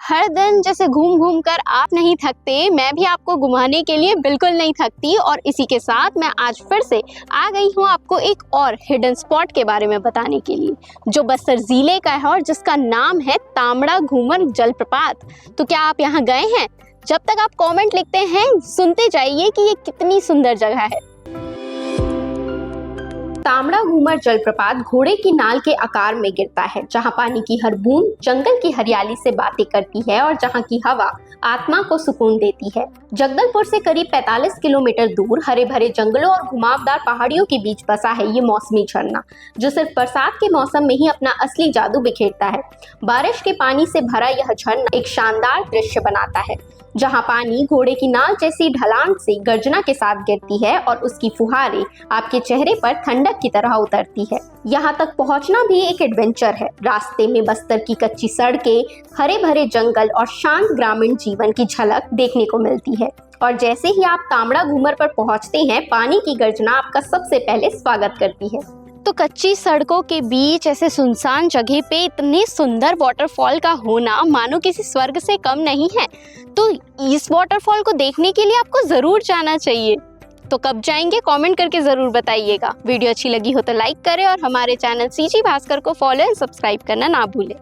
हर दिन जैसे घूम घूम कर आप नहीं थकते, मैं भी आपको घुमाने के लिए बिल्कुल नहीं थकती। और इसी के साथ मैं आज फिर से आ गई हूँ आपको एक और हिडन स्पॉट के बारे में बताने के लिए, जो बस्तर जिले का है और जिसका नाम है तामड़ा घूमर जलप्रपात। तो क्या आप यहाँ गए हैं? जब तक आप कमेंट लिखते हैं सुनते जाइए कि ये कितनी सुंदर जगह है। तामड़ा घूमर जलप्रपात घोड़े की नाल के आकार में गिरता है, जहां पानी की हर बूंद जंगल की हरियाली से बातें करती है और जहां की हवा आत्मा को सुकून देती है। जगदलपुर से करीब 45 किलोमीटर दूर हरे भरे जंगलों और घुमावदार पहाड़ियों के बीच बसा है ये मौसमी झरना, जो सिर्फ बरसात के मौसम में ही अपना असली जादू बिखेरता है। बारिश के पानी से भरा यह झरना एक शानदार दृश्य बनाता है, जहां पानी घोड़े की नाल जैसी ढलान से गर्जना के साथ गिरती है और उसकी फुहारें आपके चेहरे पर ठंडक की तरह उतरती है। यहां तक पहुंचना भी एक एडवेंचर है। रास्ते में बस्तर की कच्ची सड़कें, हरे भरे जंगल और शांत ग्रामीण जीवन की झलक देखने को मिलती है। और जैसे ही आप तामड़ा घूमर पर पहुंचते हैं, पानी की गर्जना आपका सबसे पहले स्वागत करती है। तो कच्ची सड़कों के बीच ऐसे सुनसान जगह पे इतने सुंदर वाटरफॉल का होना मानो किसी स्वर्ग से कम नहीं है। तो इस वाटरफॉल को देखने के लिए आपको ज़रूर जाना चाहिए। तो कब जाएंगे कमेंट करके ज़रूर बताइएगा। वीडियो अच्छी लगी हो तो लाइक करें और हमारे चैनल सीजी भास्कर को फॉलो एंड सब्सक्राइब करना ना भूलें।